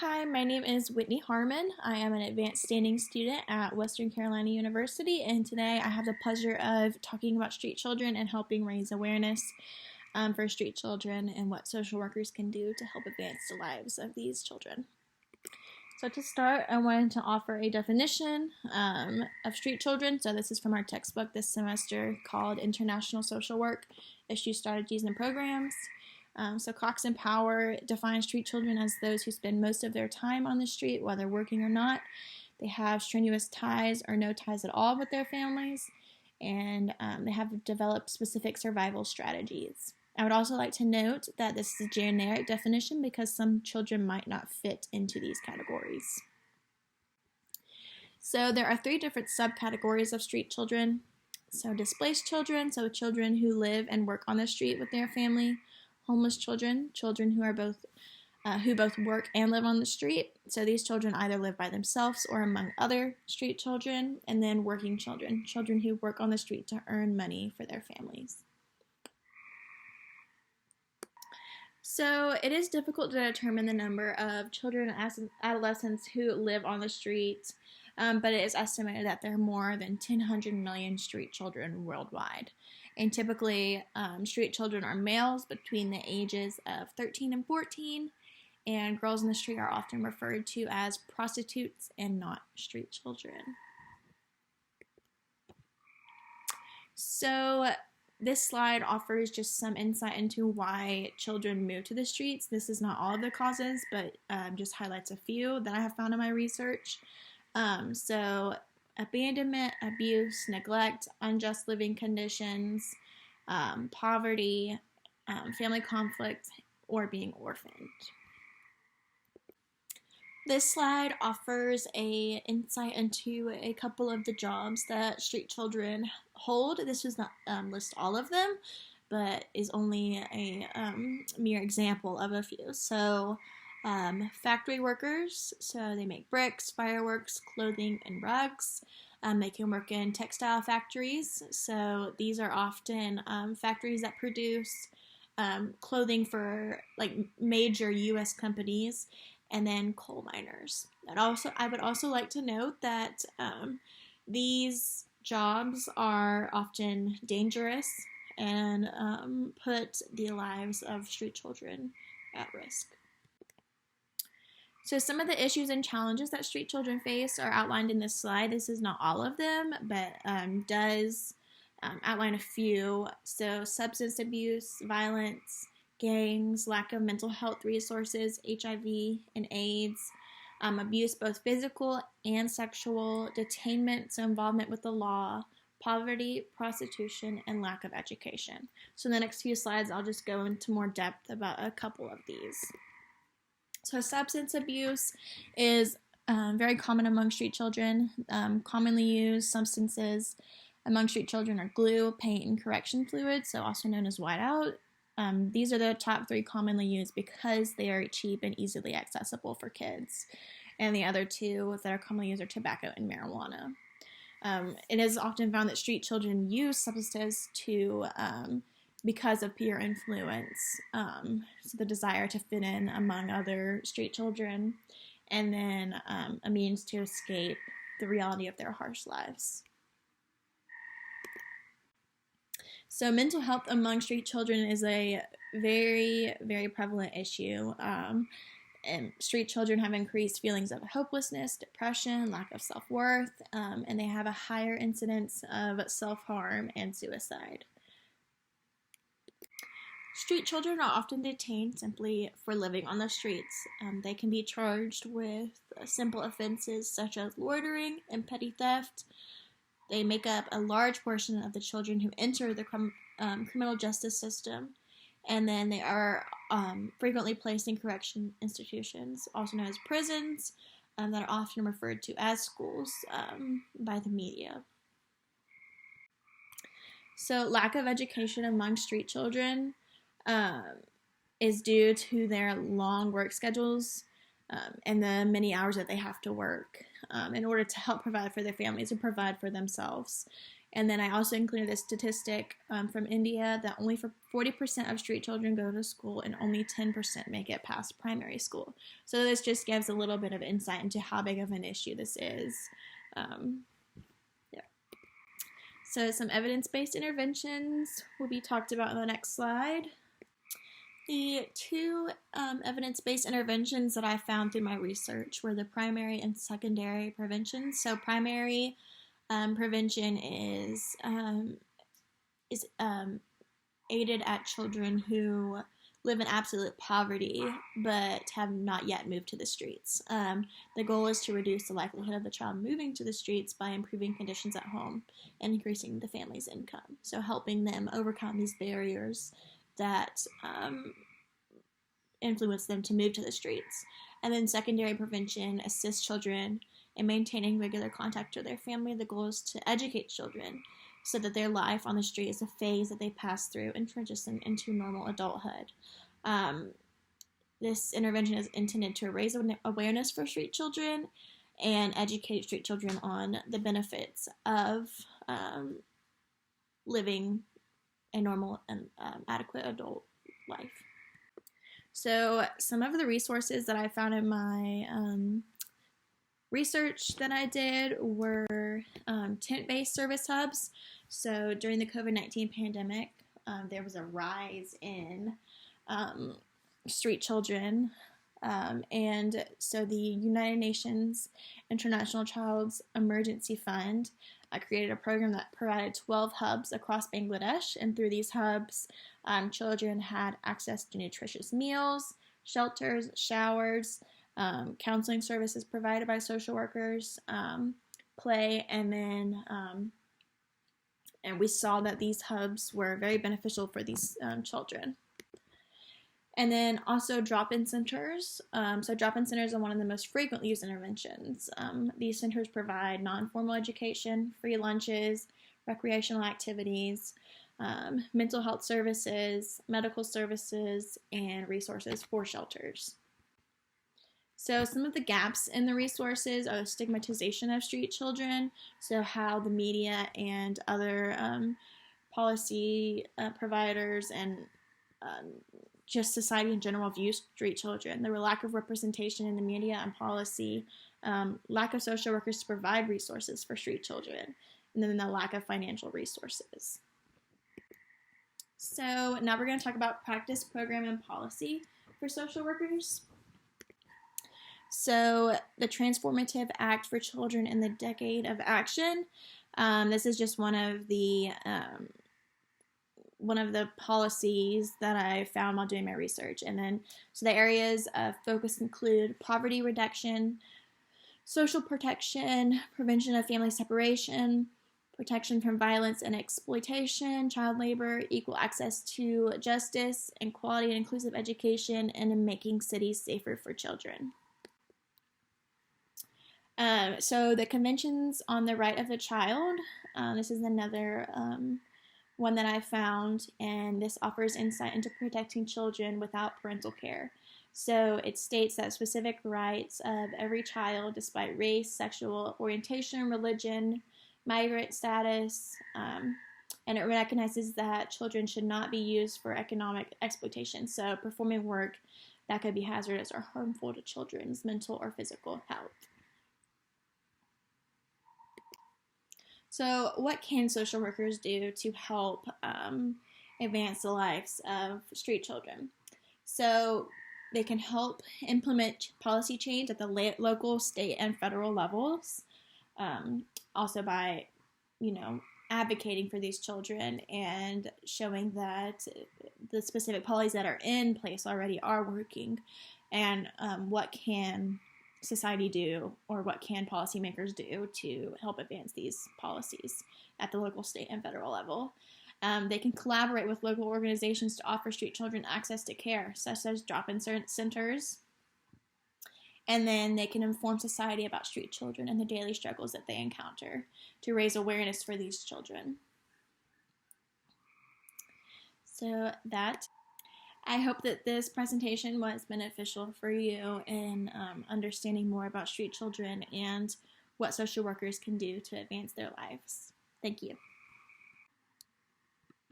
Hi, my name is Whitney Harmon. I am an advanced standing student at Western Carolina University, and today I have the pleasure of talking about street children and helping raise awareness for street children and what social workers can do to help advance the lives of these children. So to start, I wanted to offer a definition of street children. So this is from our textbook this semester called International Social Work, Issue Strategies and Programs. So Cox and Power defines street children as those who spend most of their time on the street, whether working or not. They have strenuous ties or no ties at all with their families, and they have developed specific survival strategies. I would also like to note that this is a generic definition because some children might not fit into these categories. So there are three different subcategories of street children. So displaced children, so children who live and work on the street with their family. Homeless children, children who both work and live on the street. So these children either live by themselves or among other street children. And then working children, children who work on the street to earn money for their families. So it is difficult to determine the number of children and adolescents who live on the street, but it is estimated that there are more than 1,000 million street children worldwide. And typically, street children are males between the ages of 13 and 14, and girls in the street are often referred to as prostitutes and not street children. So this slide offers just some insight into why children move to the streets. This is not all of the causes, but just highlights a few that I have found in my research. So abandonment, abuse, neglect, unjust living conditions, poverty, family conflict, or being orphaned. This slide offers an insight into a couple of the jobs that street children hold. This does not list all of them, but is only a mere example of a few. So factory workers, so they make bricks, fireworks, clothing, and rugs. They can work in textile factories, so these are often factories that produce clothing for like major U.S. companies, and then coal miners. I would also like to note that these jobs are often dangerous and put the lives of street children at risk. So some of the issues and challenges that street children face are outlined in this slide. This is not all of them, but does outline a few. So substance abuse, violence, gangs, lack of mental health resources, HIV and AIDS, abuse both physical and sexual, detainment, so involvement with the law, poverty, prostitution, and lack of education. So in the next few slides, I'll just go into more depth about a couple of these. So substance abuse is very common among street children. Commonly used substances among street children are glue, paint, and correction fluids, so also known as whiteout. These are the top three commonly used because they are cheap and easily accessible for kids. And the other two that are commonly used are tobacco and marijuana. It is often found that street children use substances because of peer influence, so the desire to fit in among other street children, and then a means to escape the reality of their harsh lives. So mental health among street children is a very, very prevalent issue. And street children have increased feelings of hopelessness, depression, lack of self-worth, and they have a higher incidence of self-harm and suicide. Street children are often detained simply for living on the streets. They can be charged with simple offenses such as loitering and petty theft. They make up a large portion of the children who enter the criminal justice system, and then they are frequently placed in correction institutions, also known as prisons, that are often referred to as schools by the media. So lack of education among street children is due to their long work schedules and the many hours that they have to work in order to help provide for their families and provide for themselves. And then I also included a statistic from India that only 40% of street children go to school and only 10% make it past primary school. So this just gives a little bit of insight into how big of an issue this is. Yeah. So some evidence-based interventions will be talked about in the next slide. The two evidence-based interventions that I found through my research were the primary and secondary prevention. So primary prevention is aided at children who live in absolute poverty but have not yet moved to the streets. The goal is to reduce the likelihood of the child moving to the streets by improving conditions at home and increasing the family's income. So helping them overcome these barriers that influence them to move to the streets. And then secondary prevention assists children in maintaining regular contact with their family. The goal is to educate children so that their life on the street is a phase that they pass through and transition into normal adulthood. This intervention is intended to raise awareness for street children and educate street children on the benefits of living a normal and adequate adult life. So some of the resources that I found in my research that I did were tent-based service hubs. So during the COVID-19 pandemic, there was a rise in street children. And so the United Nations International Child's Emergency Fund created a program that provided 12 hubs across Bangladesh. And through these hubs, children had access to nutritious meals, shelters, showers, counseling services provided by social workers, play, and then and we saw that these hubs were very beneficial for these children. And then also drop-in centers. So drop-in centers are one of the most frequently used interventions. These centers provide non-formal education, free lunches, recreational activities, mental health services, medical services, and resources for shelters. So some of the gaps in the resources are the stigmatization of street children, so how the media and other policy providers and just society in general view street children. There were lack of representation in the media and policy, lack of social workers to provide resources for street children, and then the lack of financial resources. So now we're going to talk about practice, program, and policy for social workers. So the Transformative Act for Children in the Decade of Action. This is just one of the policies that I found while doing my research. And then, so the areas of focus include poverty reduction, social protection, prevention of family separation, protection from violence and exploitation, child labor, equal access to justice, and quality and inclusive education, and in making cities safer for children. So the Conventions on the Right of the Child, this is another one that I found, and this offers insight into protecting children without parental care. So it states that specific rights of every child, despite race, sexual orientation, religion, migrant status, and it recognizes that children should not be used for economic exploitation, so performing work that could be hazardous or harmful to children's mental or physical health. So what can social workers do to help advance the lives of street children? So they can help implement policy change at the local, state, and federal levels. Also by, advocating for these children and showing that the specific policies that are in place already are working, and what can society do, or what can policymakers do to help advance these policies at the local, state, and federal level. They can collaborate with local organizations to offer street children access to care, such as drop-in centers. And then they can inform society about street children and the daily struggles that they encounter to raise awareness for these children. So I hope that this presentation was beneficial for you in understanding more about street children and what social workers can do to advance their lives. Thank you.